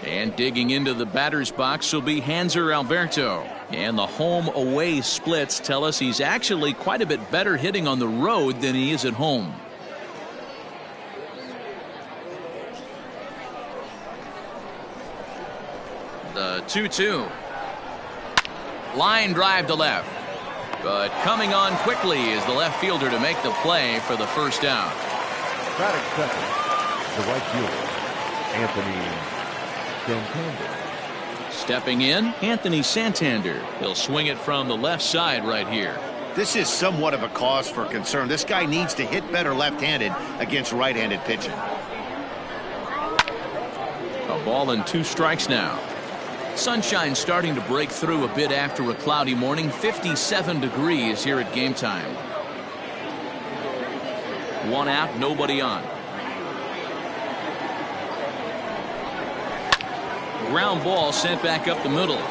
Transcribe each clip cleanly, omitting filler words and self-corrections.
And digging into the batter's box will be Hanser Alberto. And the home-away splits tell us he's actually quite a bit better hitting on the road than he is at home. The 2-2. Line drive to left. But coming on quickly is the left fielder to make the play for the first down. Batting second, the right fielder, Anthony Santander. Stepping in, Anthony Santander. He'll swing it from the left side right here. This is somewhat of a cause for concern. This guy needs to hit better left-handed against right-handed pitching. A ball and 2 strikes now. Sunshine starting to break through a bit after a cloudy morning. 57 degrees here at game time. 1 out, nobody on. Ground ball sent back up the middle.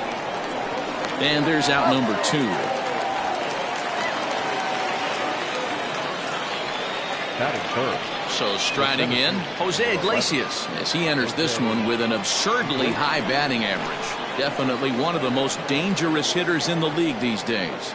And there's out number 2. Batting third. So striding in, Jose Iglesias as he enters this one with an absurdly high batting average. Definitely one of the most dangerous hitters in the league these days.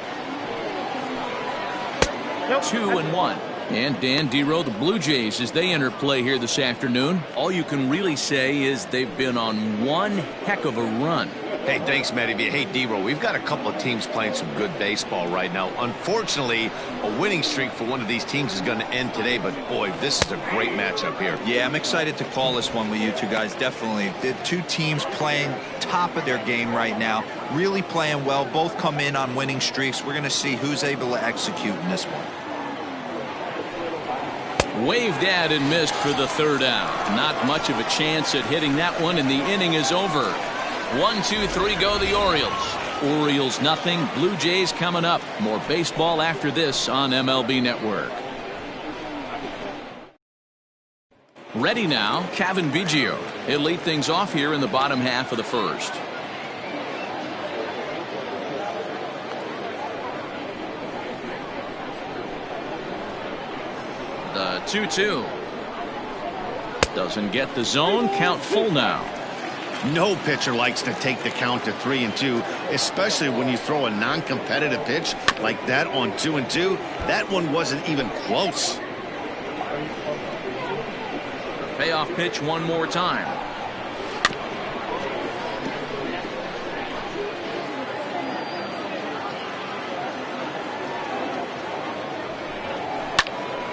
2-1. And Dan Dero, the Blue Jays, as they enter play here this afternoon, all you can really say is they've been on one heck of a run. Hey, thanks, Matty. Hey, D-Roll, we've got a couple of teams playing some good baseball right now. Unfortunately, a winning streak for one of these teams is going to end today, but boy, this is a great matchup here. Yeah, I'm excited to call this one with you two guys, definitely. The two teams playing top of their game right now, really playing well, both come in on winning streaks. We're going to see who's able to execute in this one. Waved at and missed for the third out. Not much of a chance at hitting that one, and the inning is over. 1, 2, 3 go the Orioles. Orioles nothing. Blue Jays coming up. More baseball after this on MLB Network. Ready now, Cavan Biggio. He'll lead things off here in the bottom half of the first. The 2-2. Doesn't get the zone. Count full now. No pitcher likes to take the count to 3-2, especially when you throw a non-competitive pitch like that on 2-2. That one wasn't even close. Payoff pitch one more time.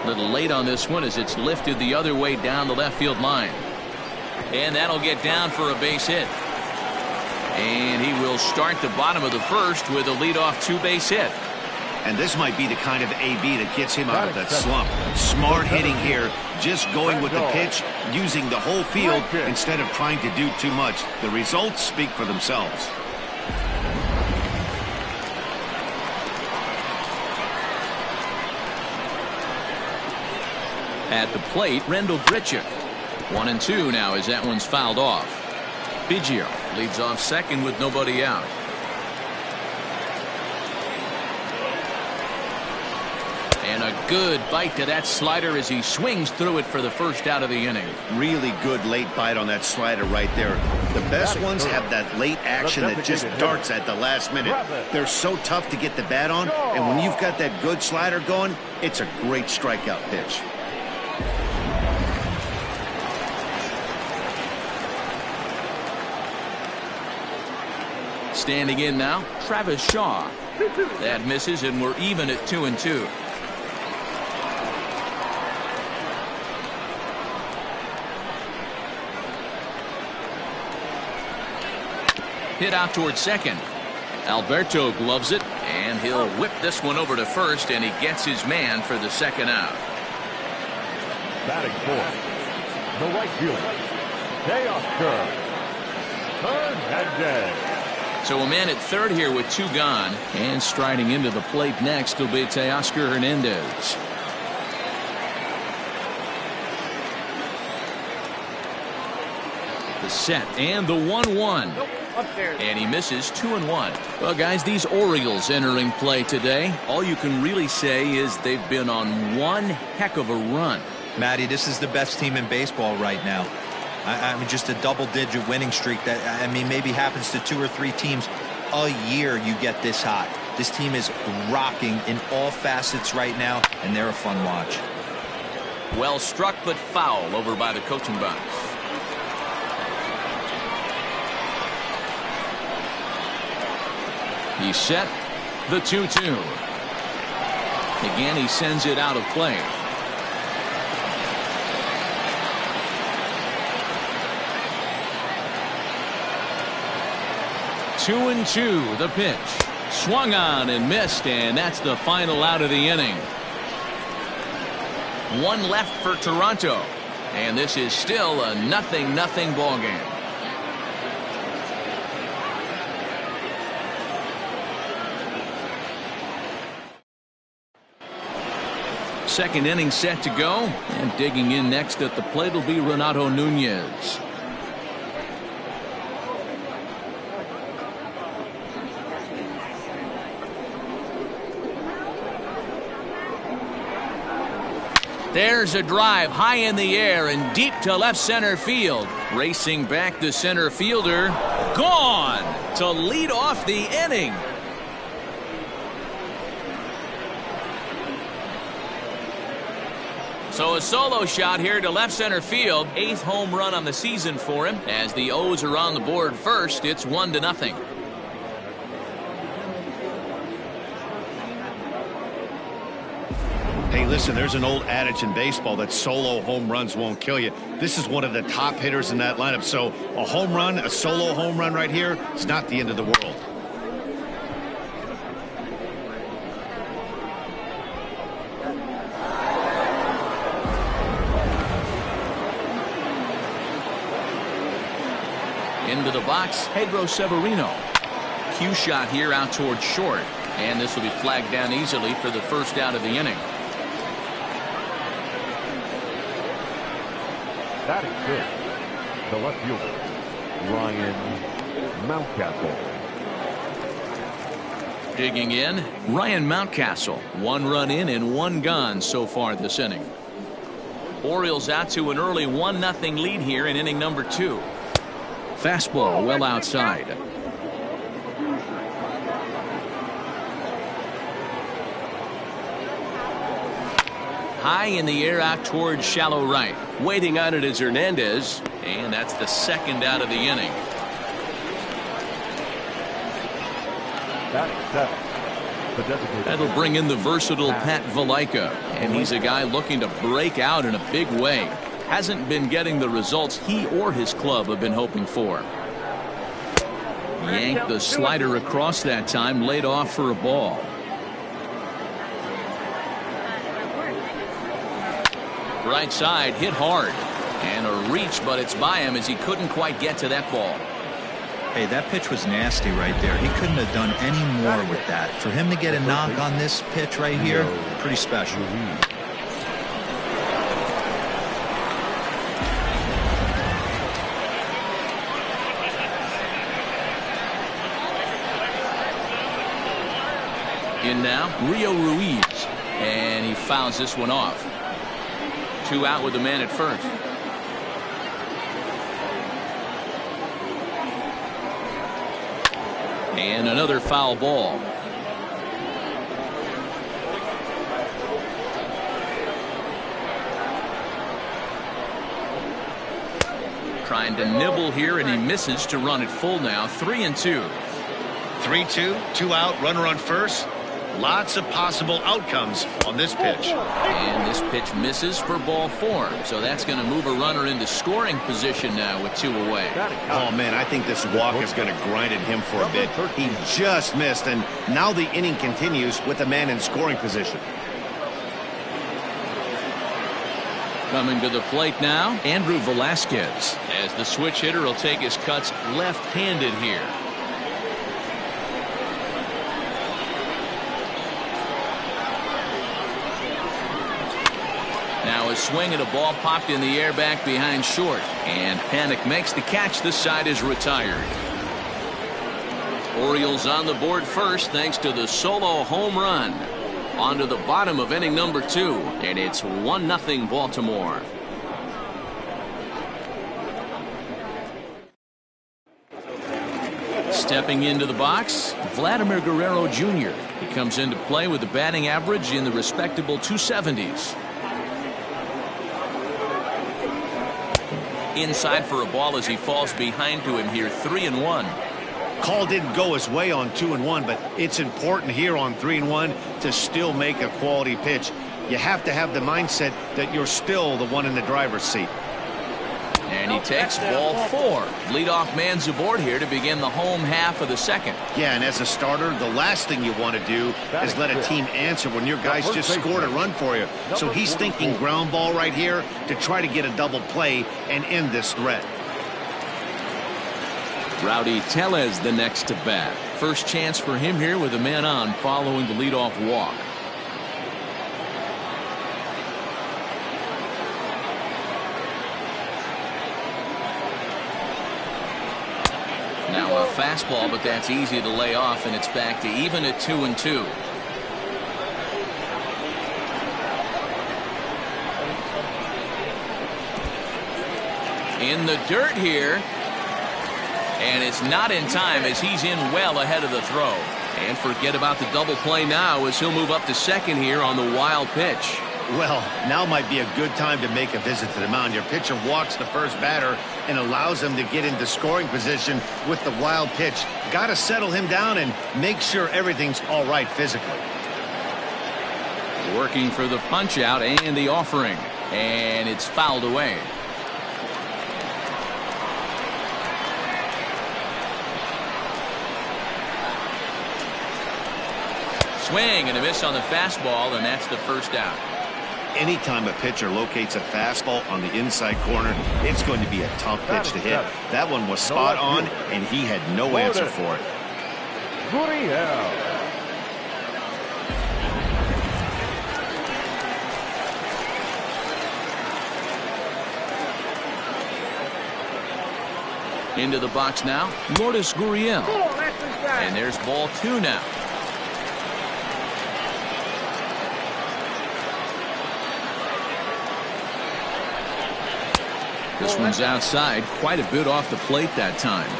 A little late on this one as it's lifted the other way down the left field line. And that'll get down for a base hit. And he will start the bottom of the first with a leadoff 2-base hit. And this might be the kind of AB that gets him out of that slump. Smart hitting here, just going with the pitch, using the whole field instead of trying to do too much. The results speak for themselves. At the plate, Rendell Grichuk. 1-2 now as that one's fouled off. Biggio leads off second with nobody out. And a good bite to that slider as he swings through it for the first out of the inning. Really good late bite on that slider right there. The best ones have that late action that just darts at the last minute. They're so tough to get the bat on, and when you've got that good slider going, it's a great strikeout pitch. Standing in now, Travis Shaw. That misses, and we're even at 2-2. Hit out towards second. Alberto gloves it, and he'll whip this one over to first, and he gets his man for the second out. Batting fourth, the right fielder, Teoscar Hernandez. So a man at third here with 2 gone, and striding into the plate next will be Teoscar Hernandez. The set and the 1-1. And he misses 2-1. Well, guys, these Orioles entering play today, all you can really say is they've been on one heck of a run. Matty, this is the best team in baseball right now. I mean, just a double-digit winning streak that, I mean, maybe happens to 2 or 3 teams a year. You get this hot. This team is rocking in all facets right now, and they're a fun watch. Well struck, but foul over by the coaching box. He's set. The 2-2. Again, he sends it out of play. Two and two, the pitch. Swung on and missed, and that's the final out of the inning. One left for Toronto, and this is still a 0-0 ball game. Second inning set to go, and digging in next at the plate will be Renato Nunez. There's a drive high in the air and deep to left center field. Racing back, the center fielder. Gone to lead off the inning. So a solo shot here to left center field. 8th home run on the season for him. As the O's are on the board first, it's 1-0. Hey, listen, there's an old adage in baseball that solo home runs won't kill you. This is one of the top hitters in that lineup. So a home run, a solo home run right here, it's not the end of the world. Into the box, Pedro Severino. Cue shot here out towards short. And this will be flagged down easily for the first out of the inning. That is good. The left fielder, Ryan Mountcastle. Digging in, Ryan Mountcastle. 1 run in and 1 gone so far this inning. Orioles out to an early 1-0 lead here in inning number 2. Fastball well outside. High in the air out towards shallow right. Waiting on it is Hernandez, and that's the second out of the inning. Batting 7th. The designated. That'll bring in the versatile Pat Valaika, and he's a guy looking to break out in a big way. Hasn't been getting the results he or his club have been hoping for. Yanked the slider across that time, laid off for a ball. Right side, hit hard. And a reach, but it's by him as he couldn't quite get to that ball. Hey, that pitch was nasty right there. He couldn't have done any more with that. For him to get a knock on this pitch right here, pretty special. In now, Rio Ruiz. And he fouls this one off. 2 out with the man at first. And another foul ball. Trying to nibble here, and he misses to run it full now. 3-2. 3-2, 2 out, runner on first. Lots of possible outcomes on this pitch. And this pitch misses for ball 4. So that's going to move a runner into scoring position now with 2 away. Oh, man, I think this walk is going to grind at him for a bit. He just missed, and now the inning continues with the man in scoring position. Coming to the plate now, Andrew Velasquez, as the switch hitter will take his cuts left-handed here. Now a swing and a ball popped in the air back behind short. And Panik makes the catch. This side is retired. Orioles on the board first thanks to the solo home run. On to the bottom of inning number 2. And it's 1-0 Baltimore. Stepping into the box, Vladimir Guerrero Jr. He comes into play with a batting average in the respectable 270s. Inside for a ball as he falls behind to him here, 3-1. Call didn't go his way on 2-1, but it's important here on 3-1 to still make a quality pitch. You have to have the mindset that you're still the one in the driver's seat. And he takes ball 4. Leadoff man's aboard here to begin the home half of the second. Yeah, and as a starter, the last thing you want to do is let a team answer when your guys just scored a run for you. So he's thinking ground ball right here to try to get a double play and end this threat. Rowdy Tellez the next to bat. First chance for him here with a man on following the leadoff walk. Now a fastball, but that's easy to lay off, and it's back to even at 2-2. In the dirt here. And it's not in time as he's in well ahead of the throw. And forget about the double play now as he'll move up to second here on the wild pitch. Well, now might be a good time to make a visit to the mound. Your pitcher walks the first batter and allows him to get into scoring position with the wild pitch. Got to settle him down and make sure everything's all right physically. Working for the punch out and the offering. And it's fouled away. Swing and a miss on the fastball, and that's the first out. Anytime a pitcher locates a fastball on the inside corner, it's going to be a tough pitch to hit. That one was spot on, and he had no answer for it. Gurriel. Into the box now, Lourdes Gurriel. And there's ball 2 now. This one's outside, quite a bit off the plate that time.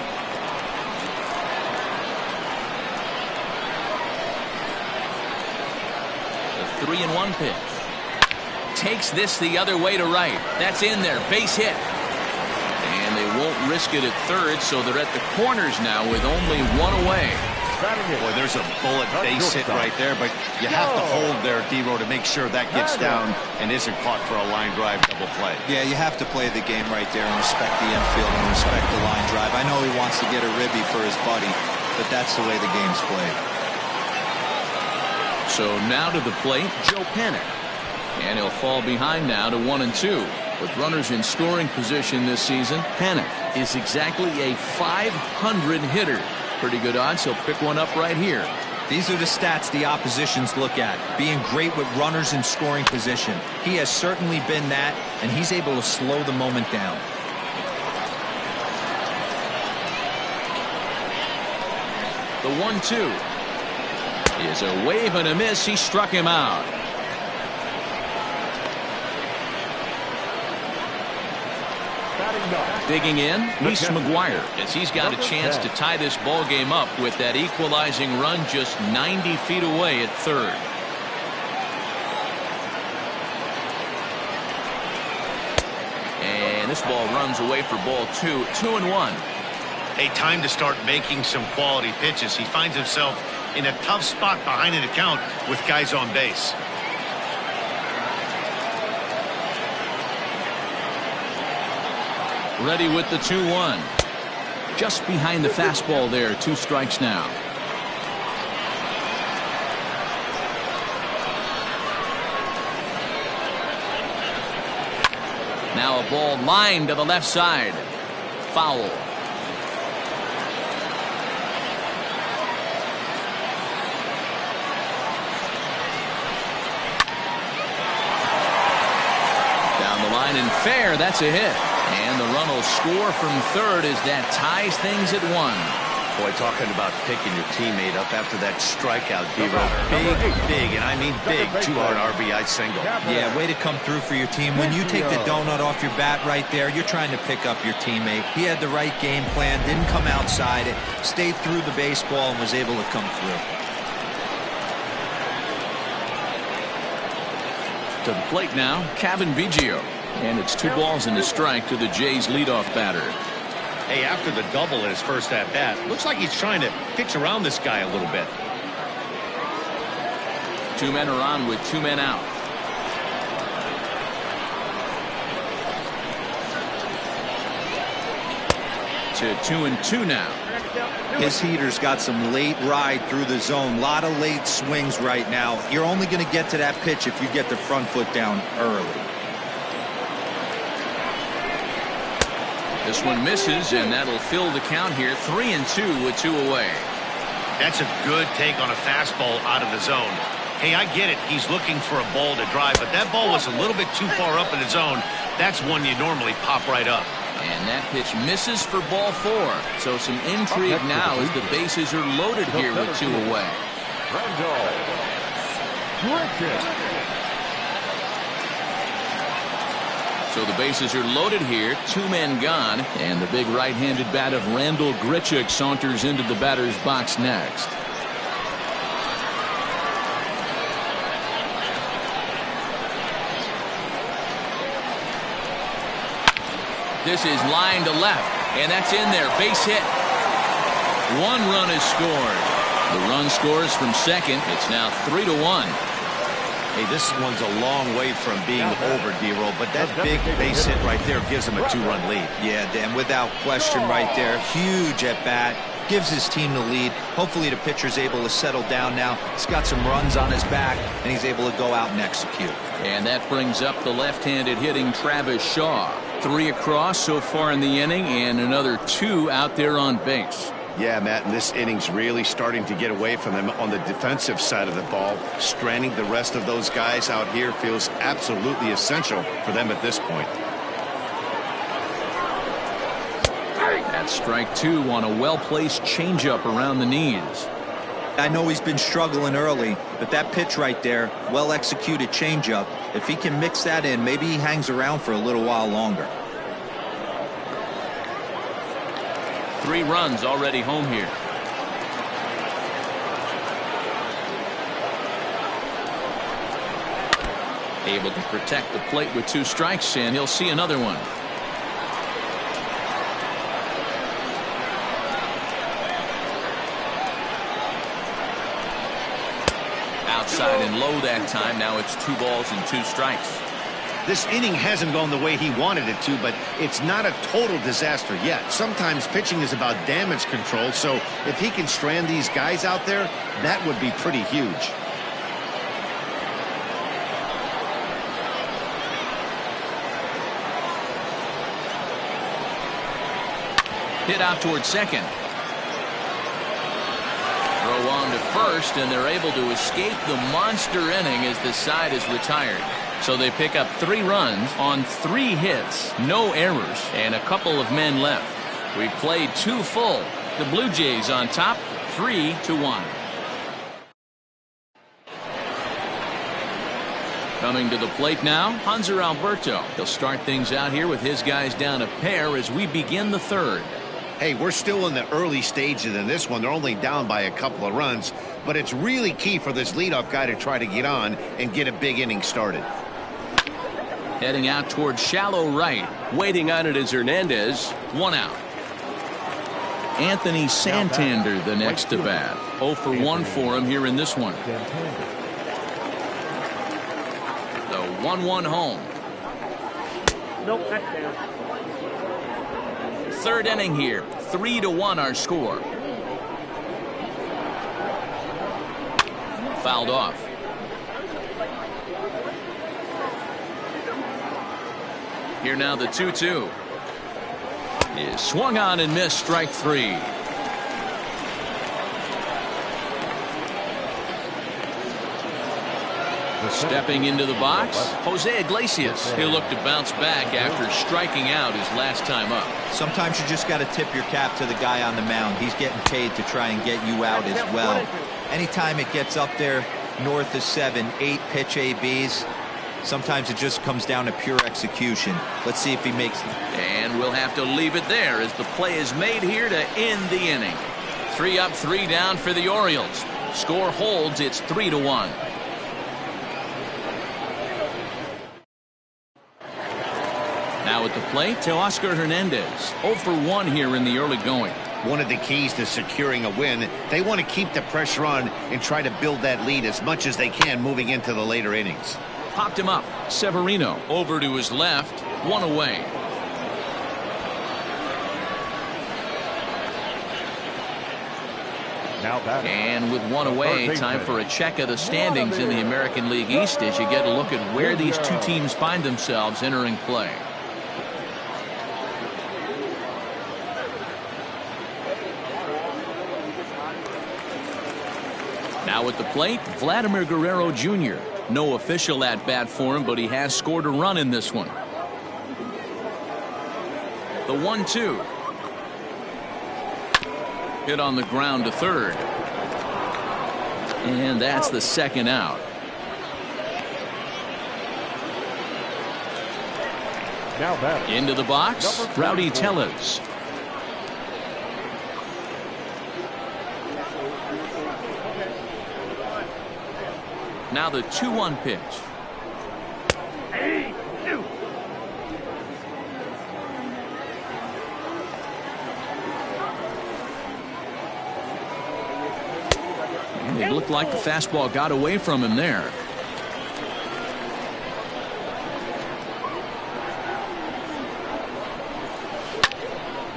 The 3-1 pitch. Takes this the other way to right. That's in there, base hit. And they won't risk it at third, so they're at the corners now with only 1 away. Boy, there's a bullet base hit right there, but you have to hold there, D-Row, to make sure that gets down and isn't caught for a line drive double play. Yeah, you have to play the game right there and respect the infield and respect the line drive. I know he wants to get a ribby for his buddy, but that's the way the game's played. So now to the plate, Joe Panik. And he'll fall behind now to 1-2. With runners in scoring position this season, Panik is exactly a .500 hitter. Pretty good odds he'll pick one up right here. These are the stats the oppositions look at. Being great with runners in scoring position. He has certainly been that, and he's able to slow the moment down. The 1-2 is a wave and a miss. He struck him out. Digging in, Reese McGuire, as he's got a chance to tie this ball game up with that equalizing run just 90 feet away at third. And this ball runs away for ball 2, 2-1. A time to start making some quality pitches. He finds himself in a tough spot behind an account with guys on base. Ready with the 2-1. Just behind the fastball there. 2 strikes now. Now a ball lined to the left side. Foul. Down the line and fair. That's a hit. And the run will score from third as that ties things at 1. Boy, talking about picking your teammate up after that strikeout, D-Row. Big, and I mean big, two-hard RBI single. Yeah, way to come through for your team. When you take the donut off your bat right there, you're trying to pick up your teammate. He had the right game plan, didn't come outside it, stayed through the baseball, and was able to come through. To the plate now, Cavan Biggio. And it's 2 balls and a strike to the Jays' leadoff batter. Hey, after the double in his first at-bat, looks like he's trying to pitch around this guy a little bit. 2 men are on with 2 men out. To 2-2 now. His heater's got some late ride through the zone. A lot of late swings right now. You're only going to get to that pitch if you get the front foot down early. This one misses, and that'll fill the count here. 3-2 with 2 away. That's a good take on a fastball out of the zone. Hey, I get it. He's looking for a ball to drive, but that ball was a little bit too far up in the zone. That's one you normally pop right up. And that pitch misses for ball 4. So some intrigue now as the bases are loaded here with 2 away. So the bases are loaded here, 2 men gone, and the big right-handed bat of Randal Grichuk saunters into the batter's box next. This is line to left, and that's in there. Base hit. 1 run is scored. The run scores from second. It's now 3-1. Hey, this one's a long way from being over, D-Roll, but that big base hit right there gives him a 2-run lead. Yeah, Dan, without question right there. Huge at bat. Gives his team the lead. Hopefully the pitcher's able to settle down now. He's got some runs on his back, and he's able to go out and execute. And that brings up the left-handed hitting Travis Shaw. 3 across so far in the inning, and another 2 out there on base. Yeah, Matt, and this inning's really starting to get away from them on the defensive side of the ball. Stranding the rest of those guys out here feels absolutely essential for them at this point. That's strike 2 on a well-placed changeup around the knees. I know he's been struggling early, but that pitch right there, well-executed changeup, if he can mix that in, maybe he hangs around for a little while longer. 3 runs already home here. Able to protect the plate with 2 strikes, and he'll see another one. Outside and low that time. Now it's 2 balls and 2 strikes. This inning hasn't gone the way he wanted it to, but it's not a total disaster yet. Sometimes pitching is about damage control, so if he can strand these guys out there, that would be pretty huge. Hit out towards second. Throw on to first, and they're able to escape the monster inning as the side is retired. So they pick up 3 runs on 3 hits, no errors, and a couple of men left. We've played 2 full. The Blue Jays on top, 3-1. Coming to the plate now, Hanser Alberto. He'll start things out here with his guys down a pair as we begin the 3rd. Hey, we're still in the early stages in this one. They're only down by a couple of runs, but it's really key for this leadoff guy to try to get on and get a big inning started. Heading out towards shallow right. Waiting on it is Hernandez. 1 out. Anthony Santander the next to bat. 0 for 1 for him here in this one. The 1-1 home. Nope, that's down. 3rd inning here. 3-1 our score. Fouled off. Here now the 2-2 is swung on and missed. Strike 3. Stepping into the box, Jose Iglesias. He'll look to bounce back after striking out his last time up. Sometimes you just got to tip your cap to the guy on the mound. He's getting paid to try and get you out as well. Anytime it gets up there north of 7, 8 pitch ABs, sometimes it just comes down to pure execution. Let's see if he makes it. And we'll have to leave it there as the play is made here to end the inning. 3 up, 3 down for the Orioles. Score holds, it's 3-1. Now at the plate, Teoscar Hernandez. 0 for 1 here in the early going. One of the keys to securing a win, they want to keep the pressure on and try to build that lead as much as they can moving into the later innings. Popped him up. Severino over to his left. 1 away. And with 1 away, time for a check of the standings in the American League East as you get a look at where these two teams find themselves entering play. Now at the plate, Vladimir Guerrero Jr. No official at-bat for him, but he has scored a run in this one. The 1-2. Hit on the ground to third. And that's the second out. Now back. Into the box, Rowdy Tellez. Now the 2-1 pitch. And it looked like the fastball got away from him there.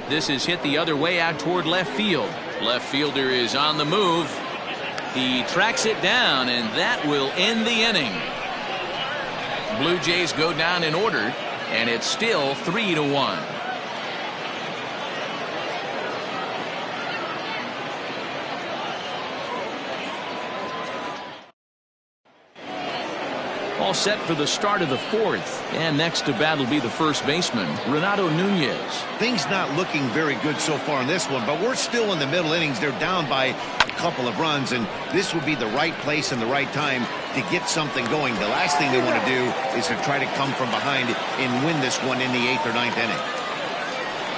This is hit the other way out toward left field. Left fielder is on the move. He tracks it down, and that will end the inning. Blue Jays go down in order, and it's still 3-1. All set for the start of the 4th, and next to bat will be the first baseman, Renato Nunez. Things not looking very good so far in this one, but we're still in the middle innings. They're down by a couple of runs, and this would be the right place and the right time to get something going. The last thing they want to do is to try to come from behind and win this one in the 8th or 9th inning.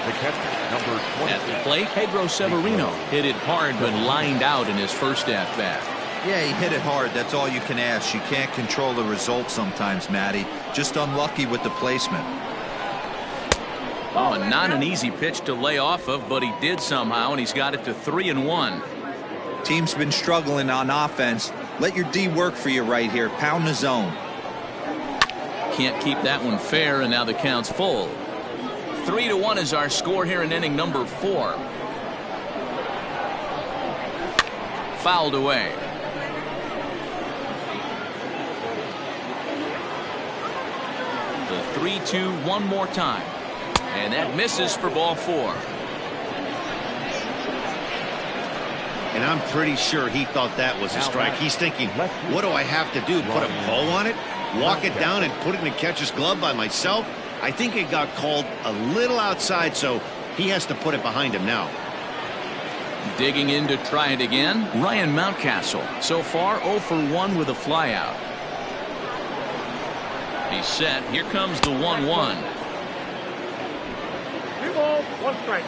The catcher, number 20. At the plate, Pedro Severino hit it hard but lined out in his first at-bat. Yeah, he hit it hard. That's all you can ask. You can't control the result sometimes, Matty. Just unlucky with the placement. Oh, and not an easy pitch to lay off of, but he did somehow, and he's got it to 3-1. Team's been struggling on offense. Let your D work for you right here. Pound the zone. Can't keep that one fair, and now the count's full. 3-1 is our score here in inning number 4. Fouled away. The 3-2 one more time. And that misses for ball 4. And I'm pretty sure he thought that was a strike. He's thinking, what do I have to do? Put a bow on it? Walk it down and put it in the catcher's glove by myself? I think it got called a little outside, so he has to put it behind him now. Digging in to try it again, Ryan Mountcastle. So far 0 for 1 with a flyout. He's set. Here comes the 1-1. 2 balls, 1 strike.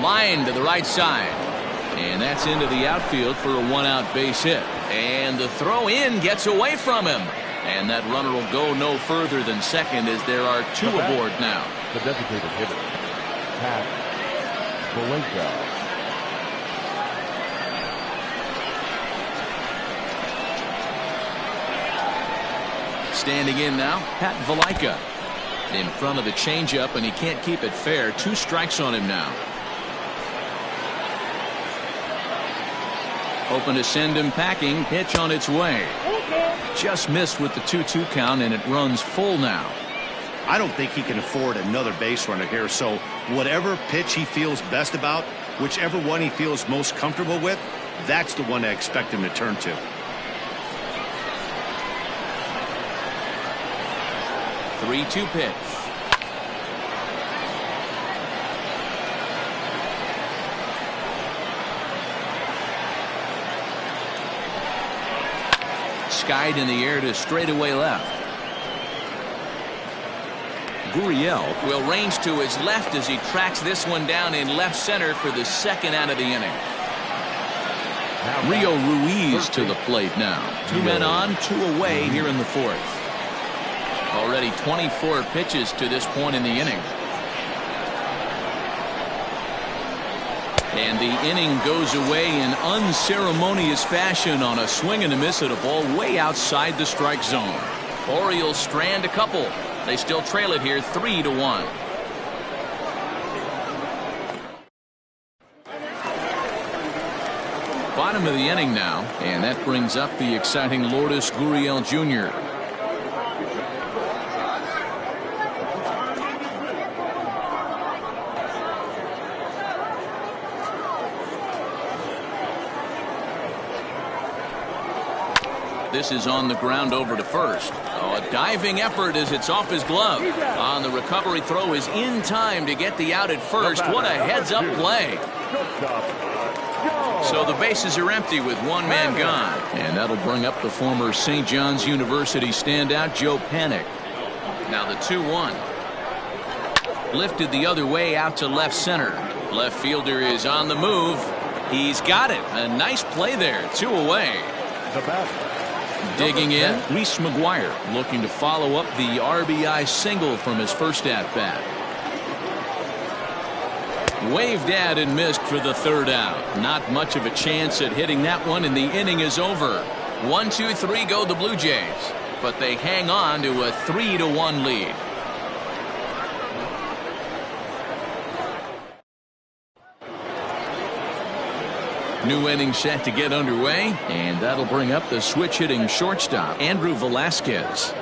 Line to the right side. And that's into the outfield for a 1-out base hit. And the throw in gets away from him. And that runner will go no further than second as there are 2 aboard now. The designated hitter, Pat Valaika. Standing in now, Pat Valaika. In front of the changeup, and he can't keep it fair. 2 strikes on him now. Hoping to send him packing. Pitch on its way. Just missed with the 2-2 count, and it runs full now. I don't think he can afford another base runner here, so whatever pitch he feels best about, Whichever one he feels most comfortable with, that's the one I expect him to turn to. 3-2 pitch. Skied in the air to straightaway left. Gurriel will range to his left as he tracks this one down in left center for the second out of the inning. Rio Ruiz to the plate now. 2 men on, 2 away here in the fourth. Already 24 pitches to this point in the inning. And the inning goes away in unceremonious fashion on a swing and a miss at a ball way outside the strike zone. Orioles strand a couple. They still trail it here 3-1. Bottom of the inning now, and that brings up the exciting Lourdes Gurriel Jr. This is on the ground over to first. Oh, a diving effort as it's off his glove. On the recovery throw is in time to get the out at first. What a heads-up play. So the bases are empty with 1 man gone. And that'll bring up the former St. John's University standout Joe Panik. Now the 2-1. Lifted the other way out to left center. Left fielder is on the move. He's got it. A nice play there. 2 away. Digging in, Reese McGuire looking to follow up the RBI single from his first at-bat. Waved at and missed for the third out. Not much of a chance at hitting that one, and the inning is over. 1-2-3 go the Blue Jays, but they hang on to a 3-1 lead. New inning set to get underway, and that'll bring up the switch-hitting shortstop, Andrew Velasquez.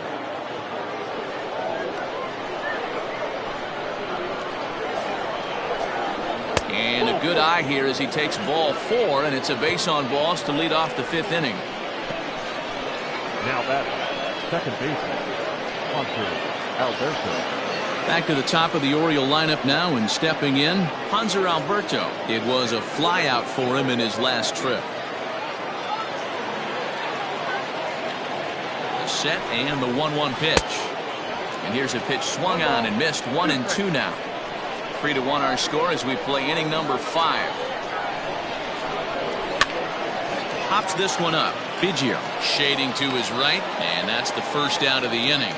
And a good eye here as he takes ball 4, and it's a base on balls to lead off the 5th inning. Now that second baseman, Hunter Alberto. Back to the top of the Oriole lineup now, and stepping in, Hanser Alberto. It was a flyout for him in his last trip. The set and the 1-1 pitch. And here's a pitch swung on and missed. 1-2 now. 3-1 our score as we play inning number 5. Hops this one up. Biggio shading to his right, and that's the first out of the inning.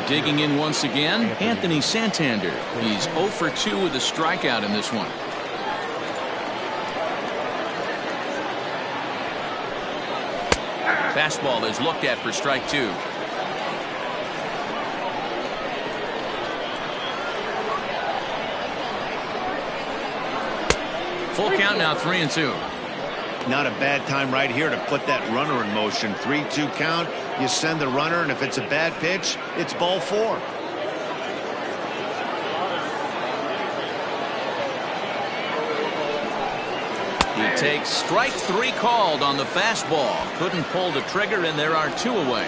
Digging in once again, Anthony Santander. He's 0 for 2 with a strikeout in this one. Fastball is looked at for strike 2. Full count now, 3-2. Not a bad time right here to put that runner in motion. 3-2 count. You send the runner, and if it's a bad pitch, it's ball 4. He takes strike 3 called on the fastball. Couldn't pull the trigger, and there are 2 away.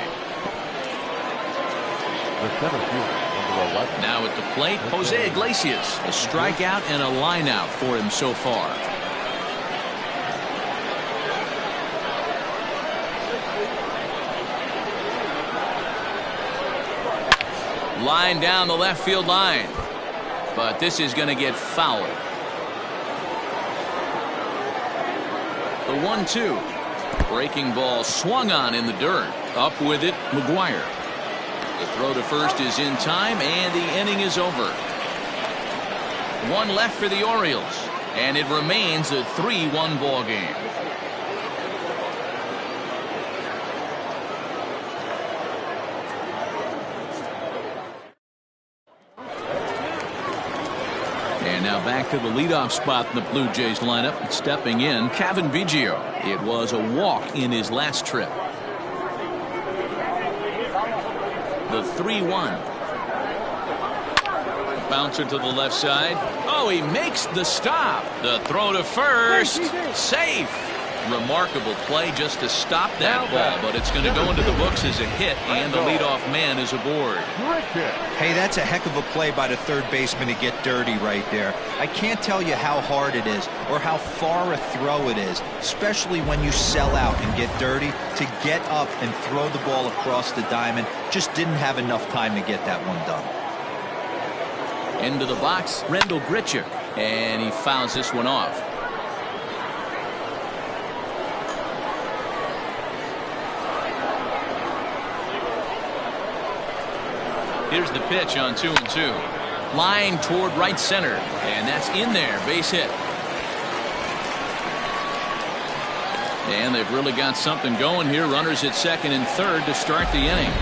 Now at the plate, Jose Iglesias. A strikeout and a lineout for him so far. Line down the left field line, but this is going to get fouled. The 1-2. Breaking ball swung on in the dirt. Up with it, McGuire. The throw to first is in time, and the inning is over. 1 left for the Orioles, and it remains a 3-1 ball game. And now back to the leadoff spot in the Blue Jays lineup. Stepping in, Cavan Biggio. It was a walk in his last trip. the 3-1. Bouncer to the left side. Oh, he makes the stop. The throw to first. Safe. Remarkable play just to stop that ball, but it's going to go into the books as a hit, and the leadoff man is aboard. Hey, that's a heck of a play by the third baseman to get dirty right there. I can't tell you how hard it is or how far a throw it is, especially when you sell out and get dirty. To get up and throw the ball across the diamond, just didn't have enough time to get that one done. Into the box, Rendell Grichuk, and he fouls this one off. Here's the pitch on 2-2. Line toward right center, and that's in there. Base hit. And they've really got something going here. Runners at second and third to start the inning.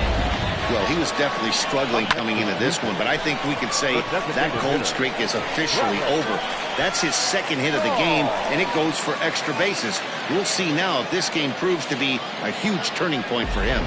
Well, he was definitely struggling coming into this one, but I think we could say that cold streak is officially over. That's his second hit of the game, and it goes for extra bases. We'll see now if this game proves to be a huge turning point for him.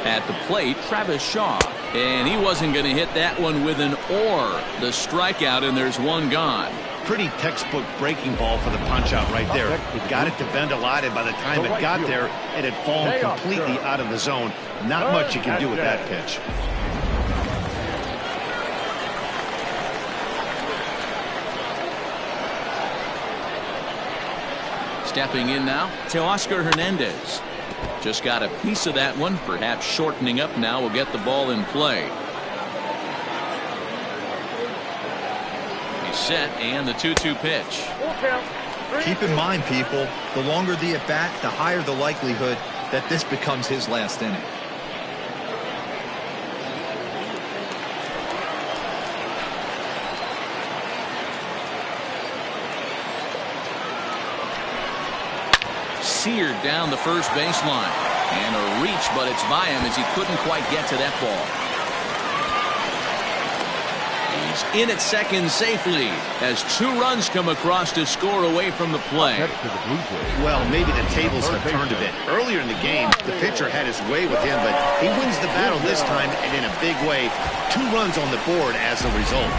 At the plate, Travis Shaw, and he wasn't going to hit that one with an or. The strikeout, and there's one gone. Pretty textbook breaking ball for the punch out right there. Got it to bend a lot, and by the time it got there, it had fallen completely out of the zone. Not much you can do with that pitch. Stepping in now, Teoscar Hernandez. Just got a piece of that one, perhaps shortening up now will get the ball in play. He's set, and the 2-2 pitch. Keep in mind, people, the longer the at-bat, the higher the likelihood that this becomes his last inning. Seared down the first baseline, and a reach, but it's by him as he couldn't quite get to that ball. He's in at second safely as 2 runs come across to score away from the play. Well, maybe the tables have turned a bit. Earlier in the game, the pitcher had his way with him, but he wins the battle this time, and in a big way. 2 runs on the board as a result.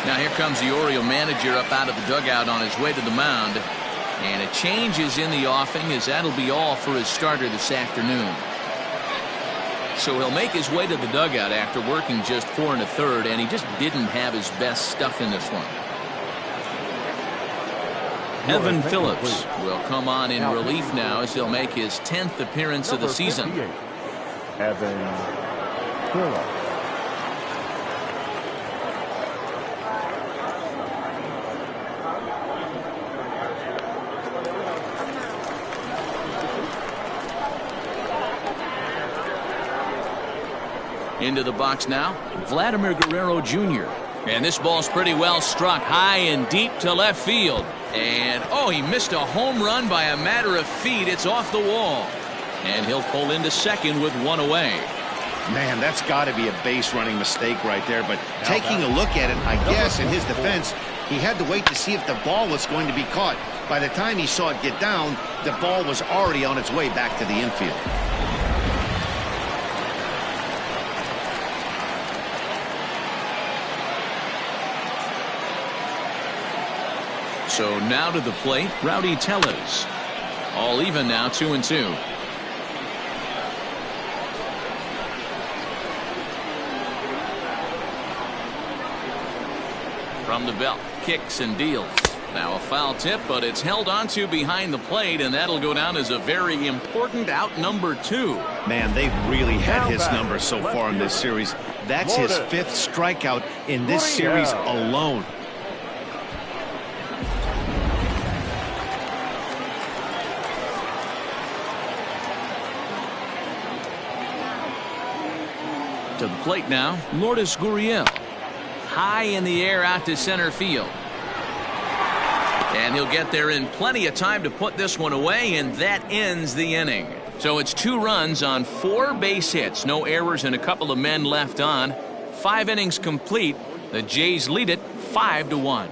Now here comes the Oriole manager up out of the dugout on his way to the mound. And a change is in the offing, as that'll be all for his starter this afternoon. So he'll make his way to the dugout after working just 4 1/3, and he just didn't have his best stuff in this one. Evan Phillips will come on in relief now as he'll make his 10th appearance of the season. Evan Phillips. Into the box now, Vladimir Guerrero Jr. And this ball's pretty well struck high and deep to left field. And, oh, he missed a home run by a matter of feet. It's off the wall. And he'll pull into second with 1 away. Man, that's got to be a base running mistake right there. But taking a look at it, I guess in his defense, he had to wait to see if the ball was going to be caught. By the time he saw it get down, the ball was already on its way back to the infield. So now to the plate, Rowdy Tellez. All even now, 2-2. From the belt, kicks and deals. Now a foul tip, but it's held onto behind the plate, and that'll go down as a very important out number 2. Man, they've really had his number so far in this series. That's his 5th strikeout in this series alone. To the plate now, Lourdes Gurriel. High in the air out to center field. And he'll get there in plenty of time to put this one away, and that ends the inning. So it's 2 runs on 4 base hits. No errors and a couple of men left on. 5 innings complete. The Jays lead it 5-1.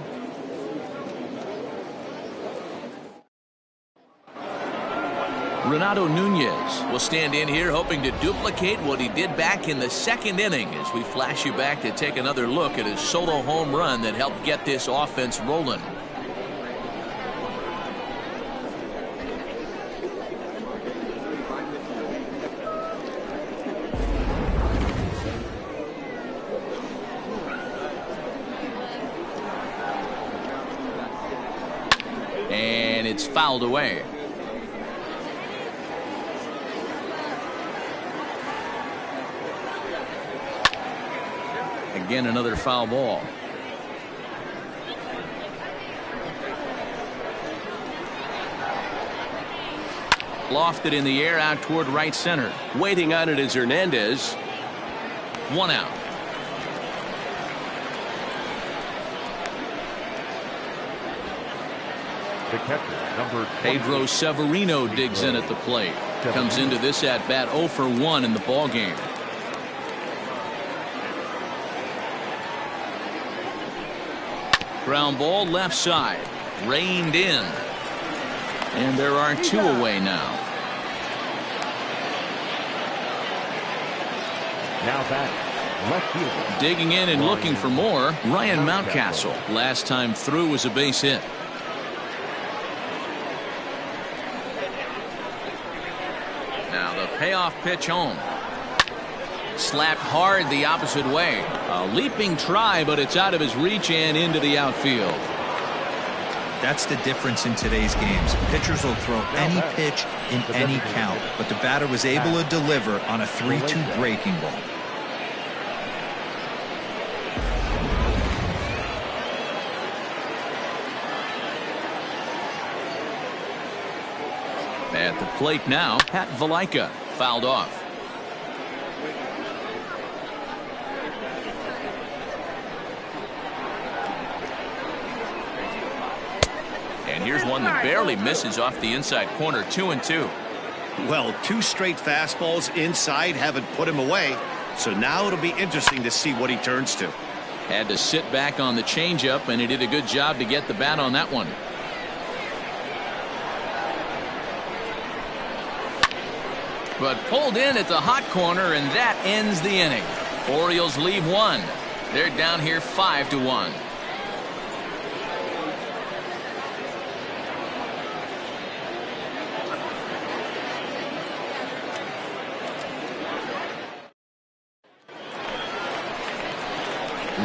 Renato Nunez will stand in here hoping to duplicate what he did back in the second inning as we flash you back to take another look at his solo home run that helped get this offense rolling. And it's fouled away. Again, another foul ball. Lofted in the air out toward right center. Waiting on it is Hernandez. 1 out. The catcher, number 20. Pedro Severino digs in at the plate. Comes into this at bat 0 for 1 in the ball game. Ground ball left side. Reined in. And there are 2 away now. Now back, left fielder. Digging in and looking for more, Ryan Mountcastle. Last time through was a base hit. Now the payoff pitch home. Slapped hard the opposite way. A leaping try, but it's out of his reach and into the outfield. That's the difference in today's games. Pitchers will throw any pitch in any count, but the batter was able to deliver on a 3-2 breaking ball. At the plate now, Pat Valaika fouled off. And here's one that barely misses off the inside corner. 2-2. Well, 2 straight fastballs inside haven't put him away. So now it'll be interesting to see what he turns to. Had to sit back on the changeup, and he did a good job to get the bat on that one. But pulled in at the hot corner, and that ends the inning. Orioles leave 1. They're down here 5-1.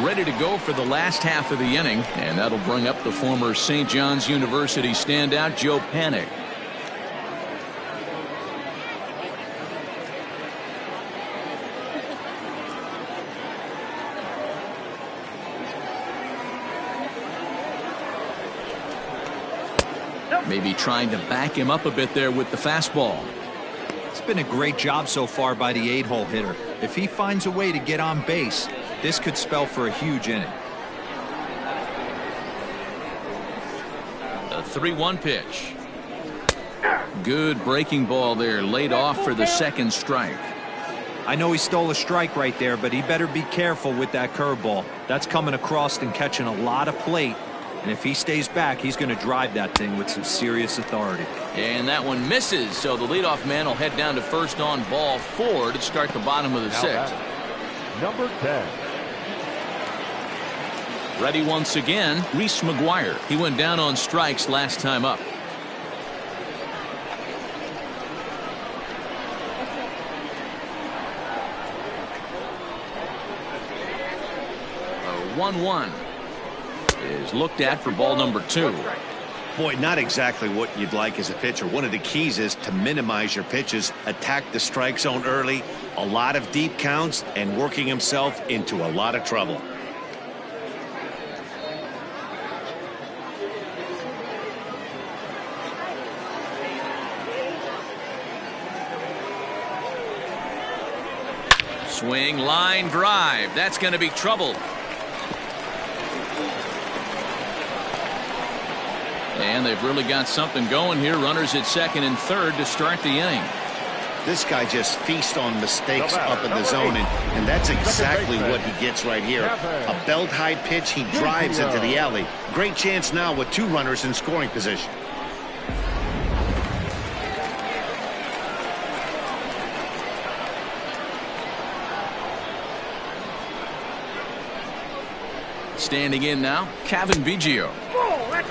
Ready to go for the last half of the inning, and that'll bring up the former St. John's University standout Joe Panik. Maybe trying to back him up a bit there with the fastball. It's been a great job so far by the 8-hole hitter. If he finds a way to get on base, this could spell for a huge inning. A 3-1 pitch. Good breaking ball there, laid off for the second strike. I know he stole a strike right there, but he better be careful with that curveball. That's coming across and catching a lot of plate. And if he stays back, he's going to drive that thing with some serious authority. And that one misses, so the leadoff man will head down to first on ball 4 to start the bottom of the 6th. Number 10. Ready once again, Reese McGuire. He went down on strikes last time up. A 1-1 is looked at for ball number 2. Boy, not exactly what you'd like as a pitcher. One of the keys is to minimize your pitches, attack the strike zone early, a lot of deep counts, and working himself into a lot of trouble. Swing, line drive. That's going to be trouble. And they've really got something going here. Runners at second and third to start the inning. This guy just feasts on mistakes up in the zone, and that's exactly what he gets right here. A belt-high pitch, he drives into the alley. Great chance now with 2 runners in scoring position. Standing in now, Cavan Biggio.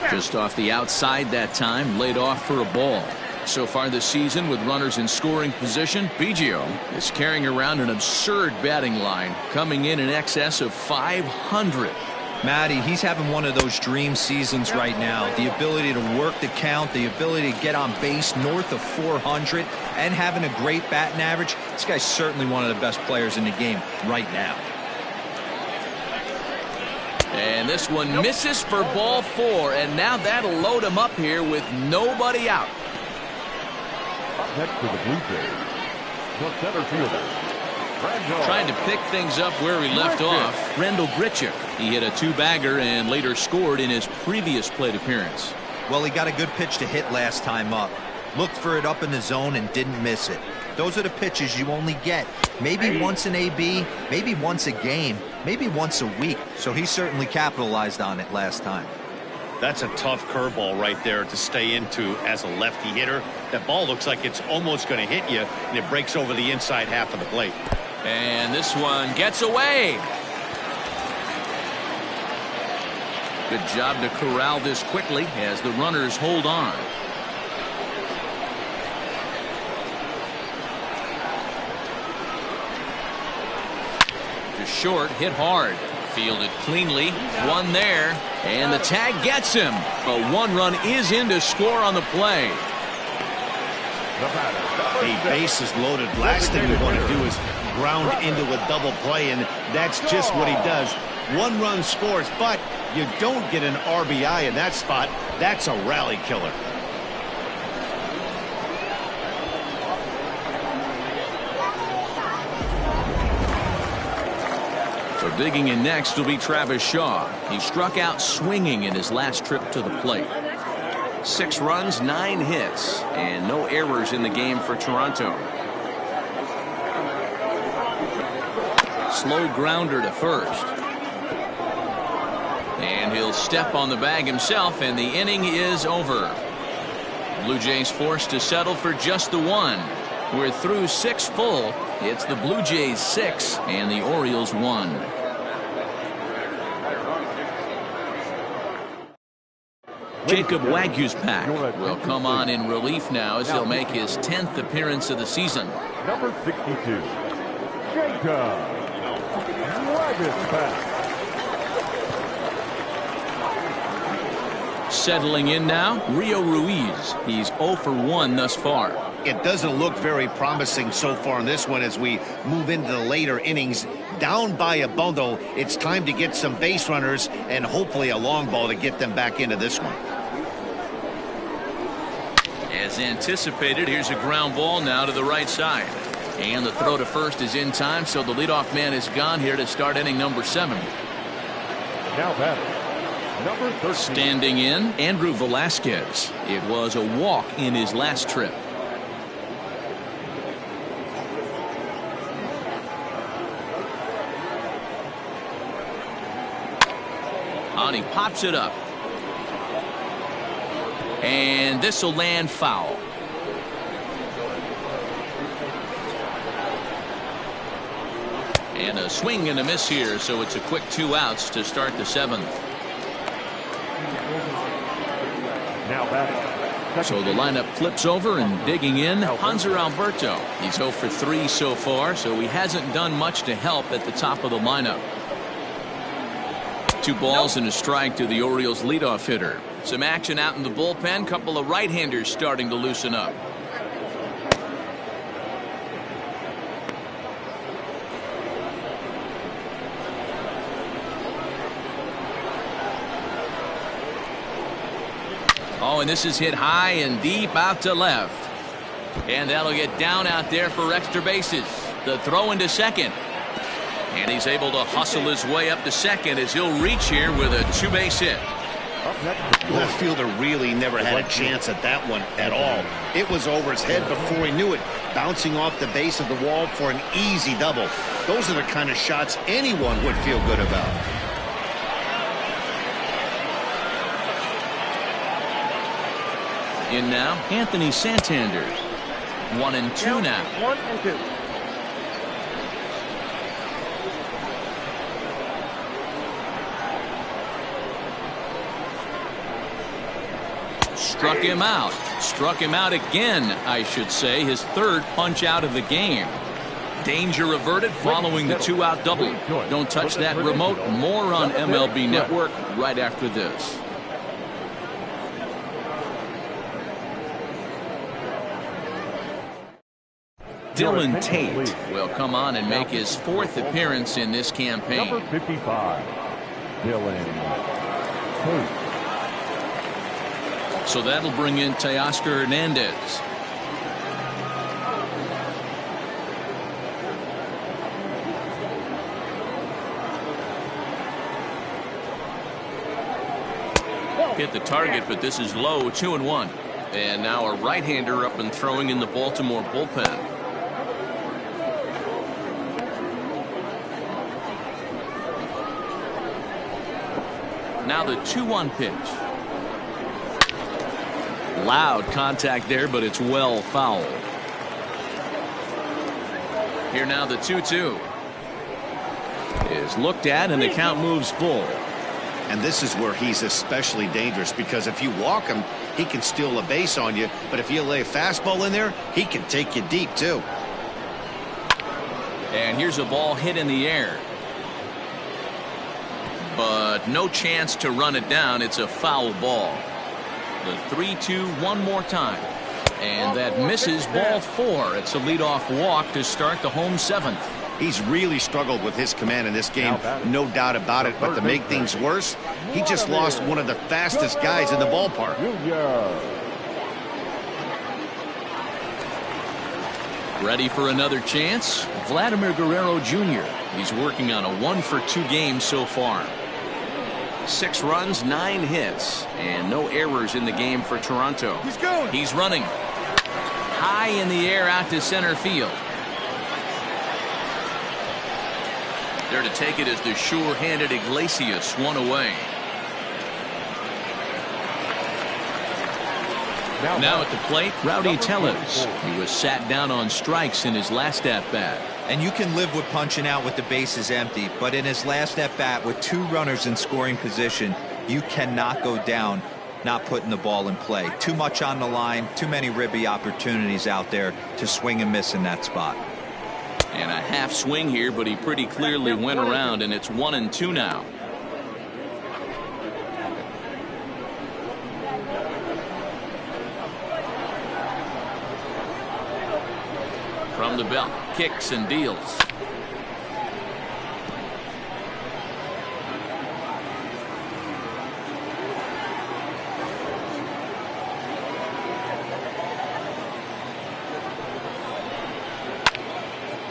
Just off the outside that time, laid off for a ball. So far this season, with runners in scoring position, Biggio is carrying around an absurd batting line, coming in excess of 500. Matty, he's having one of those dream seasons right now. The ability to work the count, the ability to get on base north of 400, and having a great batting average. This guy's certainly one of the best players in the game right now. And this one misses for ball 4, and now that'll load him up here with nobody out. Up next for the Blue Jays, the center fielder, Randall. Trying to pick things up where he left off, Randall Grichuk. He hit a 2-bagger and later scored in his previous plate appearance. Well, he got a good pitch to hit last time up. Looked for it up in the zone and didn't miss it. Those are the pitches you only get. Maybe once an AB, maybe once a game, maybe once a week. So he certainly capitalized on it last time. That's a tough curveball right there to stay into as a lefty hitter. That ball looks like it's almost going to hit you, and it breaks over the inside half of the plate. And this one gets away. Good job to corral this quickly as the runners hold on. To short, hit hard. Fielded cleanly. One there. And the tag gets him. A 1-run is in to score on the play. The base is loaded. Last thing we want to do is ground into a double play, and that's just what he does. 1 run scores, but you don't get an RBI in that spot. That's a rally killer. So digging in next will be Travis Shaw. He struck out swinging in his last trip to the plate. 6 runs, 9 hits, and no errors in the game for Toronto. Slow grounder to first. And he'll step on the bag himself, and the inning is over. Blue Jays forced to settle for just the 1. We're through 6 full. It's the Blue Jays 6 and the Orioles 1. Jacob Waguespack will come on in relief now as he'll make his 10th appearance of the season. Number 62, Jacob Waguespack. Settling in now, Rio Ruiz. He's 0 for 1 thus far. It doesn't look very promising so far in this one as we move into the later innings. Down by a bundle, it's time to get some base runners and hopefully a long ball to get them back into this one. As anticipated, here's a ground ball now to the right side. And the throw to first is in time, so the leadoff man is gone here to start inning number 7. Now batting, number 13. Standing in, Andrew Velasquez. It was a walk in his last trip. And he pops it up. And this will land foul. And a swing and a miss here, so it's a quick 2 outs to start the 7th. Now batting. So the lineup flips over, and digging in, Hanser Alberto. He's 0 for 3 so far, so he hasn't done much to help at the top of the lineup. 2 balls and a strike to the Orioles leadoff hitter. Some action out in the bullpen. Couple of right-handers starting to loosen up. Oh, and this is hit high and deep out to left. And that'll get down out there for extra bases. The throw into second. And he's able to hustle his way up to second as he'll reach here with a 2-base hit. Left fielder really never had a chance at that one at all. It was over his head before he knew it, bouncing off the base of the wall for an easy double. Those are the kind of shots anyone would feel good about. In now, Anthony Santander. 1 and 2 now. 1 and 2. Struck him out. Struck him out again, I should say. His third punch out of the game. Danger averted following the 2-out double. Don't touch that remote. More on MLB Network right after this. Dylan Tate will come on and make his 4th appearance in this campaign. Number 55, Dylan Tate. So that'll bring in Teoscar Hernandez. Hit the target, but this is low, 2-1. And now a right-hander up and throwing in the Baltimore bullpen. Now the 2-1 pitch. Loud contact there, but it's well fouled. Here now the 2-2 is looked at, and the count moves full. And this is where he's especially dangerous, because if you walk him, he can steal a base on you. But if you lay a fastball in there, he can take you deep, too. And here's a ball hit in the air. But no chance to run it down. It's a foul ball. The 3-2 one more time. And that misses, ball 4. It's a leadoff walk to start the home 7th. He's really struggled with his command in this game, no doubt about it. But to make things worse, he just lost one of the fastest guys in the ballpark. Ready for another chance? Vladimir Guerrero Jr. He's working on a 1-for-2 game so far. 6 runs, 9 hits, and no errors in the game for Toronto. He's running. High in the air out to center field. There to take it is the sure-handed Iglesias, 1 away. Now at the plate, Rowdy Tellez. He was sat down on strikes in his last at-bat. And you can live with punching out with the bases empty, but in his last at-bat with 2 runners in scoring position, you cannot go down not putting the ball in play. Too much on the line, too many ribby opportunities out there to swing and miss in that spot. And a half swing here, but he pretty clearly went around, and it's 1-2 now. From the belt, kicks and deals.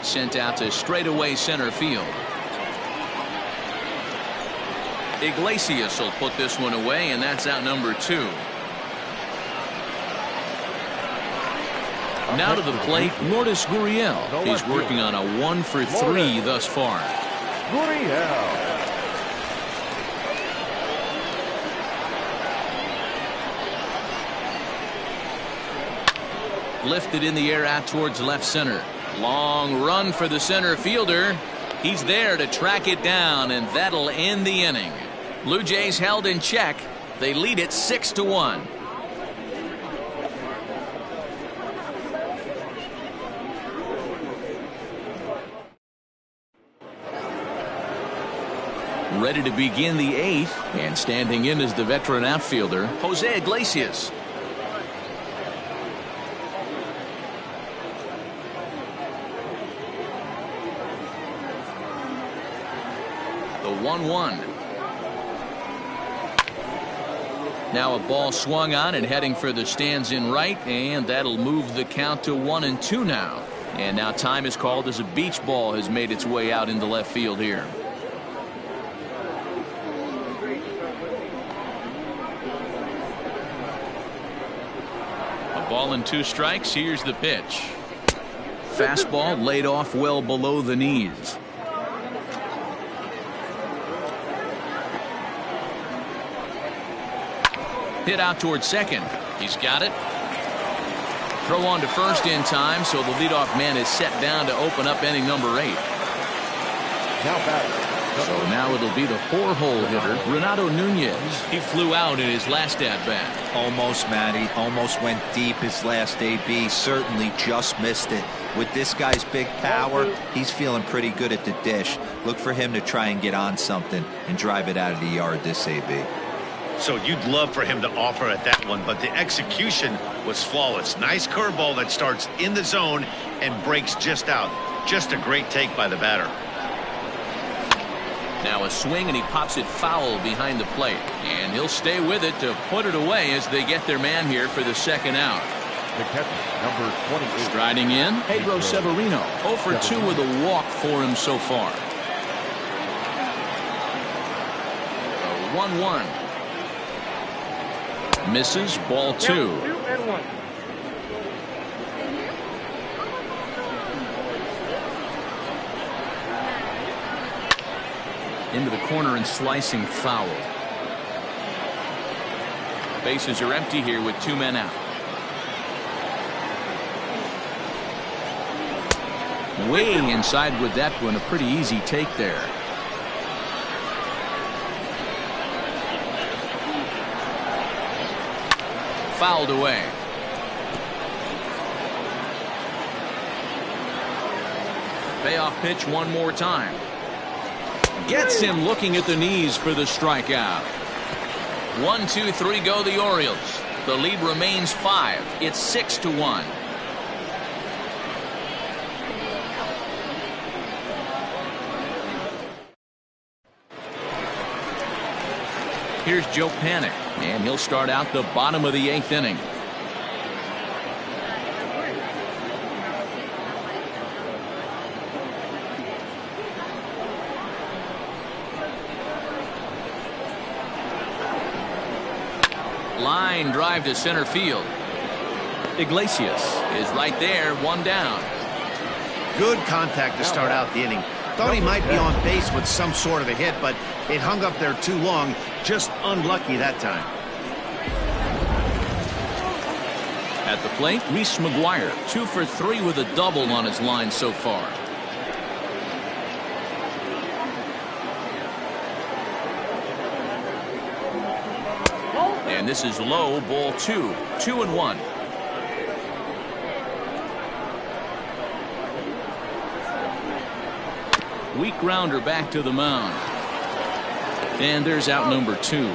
Sent out to straightaway center field. Iglesias will put this one away, and that's out number 2. Now to the plate, Lourdes Gurriel. He's working on a 1-for-3 thus far. Lifted in the air out towards left center. Long run for the center fielder. He's there to track it down, and that'll end the inning. Blue Jays held in check. They lead it 6-1. Ready to begin the 8th, and standing in is the veteran outfielder, Jose Iglesias. The 1-1. Now a ball swung on and heading for the stands in right, and that'll move the count to 1-2 now. And now time is called as a beach ball has made its way out into left field here. Ball and 2 strikes. Here's the pitch. Fastball laid off well below the knees. Hit out towards second. He's got it. Throw on to first in time, so the leadoff man is set down to open up inning number 8. Now batter, So now it'll be the 4-hole hitter, Renato Nunez. He flew out in his last at-bat. Almost, Matty. Almost went deep his last AB. Certainly just missed it. With this guy's big power, he's feeling pretty good at the dish. Look for him to try and get on something and drive it out of the yard this AB. So you'd love for him to offer at that one, but the execution was flawless. Nice curveball that starts in the zone and breaks just out. Just a great take by the batter. Now a swing, and he pops it foul behind the plate. And he'll stay with it to put it away as they get their man here for the second out. The catcher, number 28. Striding in, Pedro Severino. 0 for 2 with a walk for him so far. 1-1. Misses, ball 2. 2-1. Into the corner and slicing foul. Bases are empty here with 2 men out. Way inside with that one. A pretty easy take there. Fouled away. Payoff pitch one more time. Gets him looking at the knees for the strikeout. 1, 2, 3 go the Orioles. The lead remains 5. It's 6-1. Here's Joe Panik, and he'll start out the bottom of the 8th inning. Line drive to center field. Iglesias is right there, 1 down. Good contact to start out the inning. Thought he might be on base with some sort of a hit, but it hung up there too long. Just unlucky that time. At the plate, Reese McGuire, 2 for 3 with a double on his line so far. And this is low, ball 2. 2-1. Weak grounder back to the mound. And there's out number 2.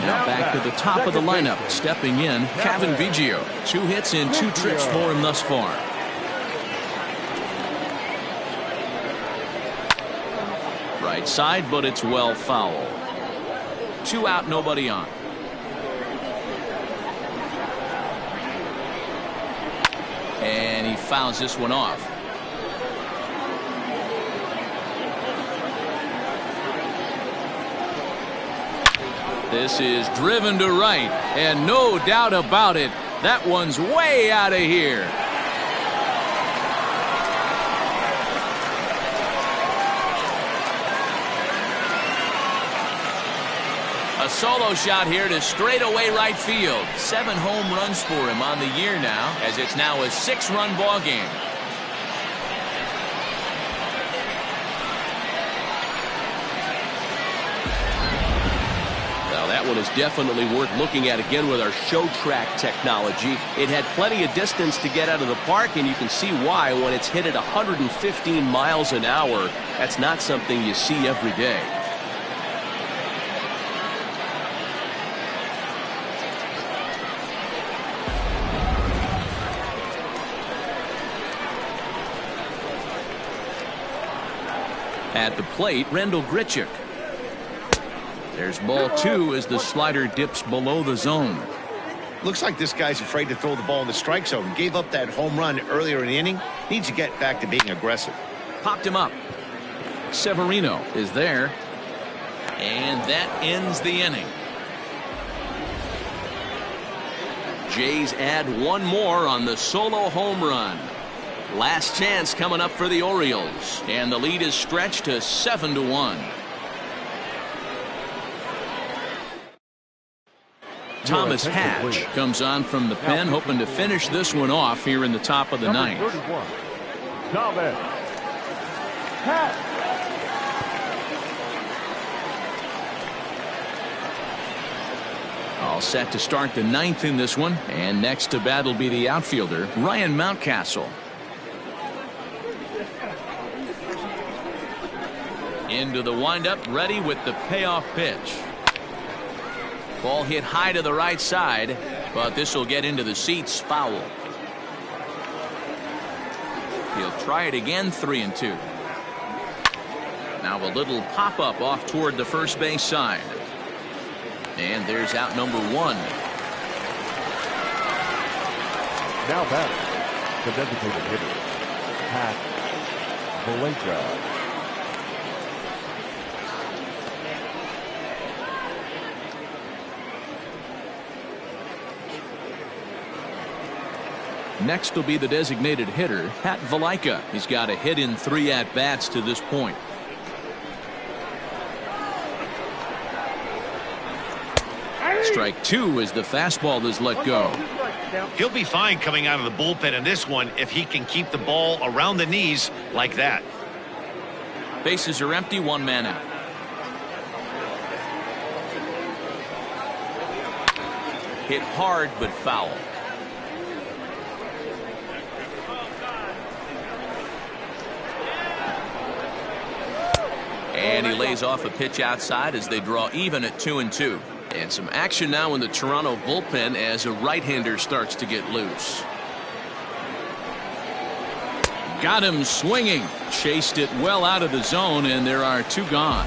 Now back to the top of the lineup. Stepping in, Cavan Biggio. 2 hits and 2 trips for him thus far. Right side, but it's well foul. 2 out, nobody on. And he fouls this one off. This is driven to right, and no doubt about it, that one's way out of here. A solo shot here to straightaway right field. 7 home runs for him on the year now, as it's now a 6-run ball game. Now that one is definitely worth looking at again with our show track technology. It had plenty of distance to get out of the park, and you can see why when it's hit at 115 miles an hour. That's not something you see every day. At the plate, Randal Grichuk. There's ball 2 as the slider dips below the zone. Looks like this guy's afraid to throw the ball in the strike zone. Gave up that home run earlier in the inning. Needs to get back to being aggressive. Popped him up. Severino is there. And that ends the inning. Jays add 1 more on the solo home run. Last chance coming up for the Orioles, and the lead is stretched to 7-1. Thomas Hatch comes on from the pen, hoping to finish this one off here in the top of the 9th. All set to start the 9th in this one, and next to bat will be the outfielder Ryan Mountcastle. Into the windup, ready with the payoff pitch. Ball hit high to the right side, but this will get into the seats, foul. He'll try it again, 3-2. Now a little pop-up off toward the first base side. And there's out number 1. Now batting, the designated hitter, Pat Valaika. Next will be the designated hitter, Pat Valaika. He's got a hit in 3 at-bats to this point. Strike 2 as the fastball is let go. He'll be fine coming out of the bullpen in this one if he can keep the ball around the knees like that. Bases are empty, 1 man out. Hit hard but foul. And he lays off a pitch outside as they draw even at 2-2. And some action now in the Toronto bullpen as a right-hander starts to get loose. Got him swinging. Chased it well out of the zone, and there are 2 gone.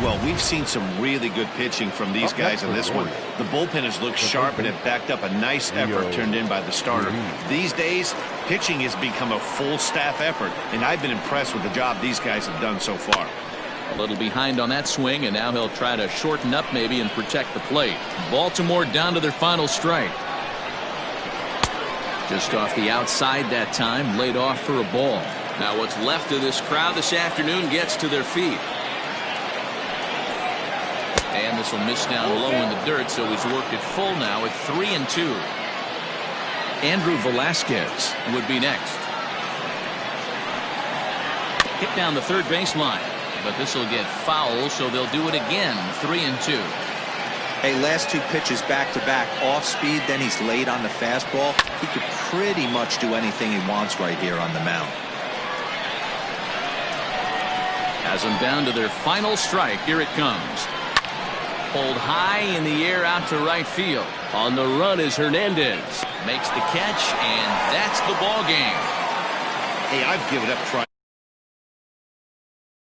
Well, we've seen some really good pitching from these guys in this one. The bullpen has looked sharp and have backed up a nice effort turned in by the starter. These days, pitching has become a full staff effort, and I've been impressed with the job these guys have done so far. A little behind on that swing, and now he'll try to shorten up maybe and protect the plate. Baltimore down to their final strike. Just off the outside that time, laid off for a ball. Now what's left of this crowd this afternoon gets to their feet. And this will miss down low in the dirt, so he's worked it full now at 3-2. Andrew Velasquez would be next. Hit down the third baseline. But this will get foul, so they'll do it again. 3-2. Hey, last 2 pitches back-to-back, off speed, then he's late on the fastball. He could pretty much do anything he wants right here on the mound. Has them down to their final strike. Here it comes. Pulled high in the air out to right field. On the run is Hernandez. Makes the catch, and that's the ball game. Hey, I've given up trying.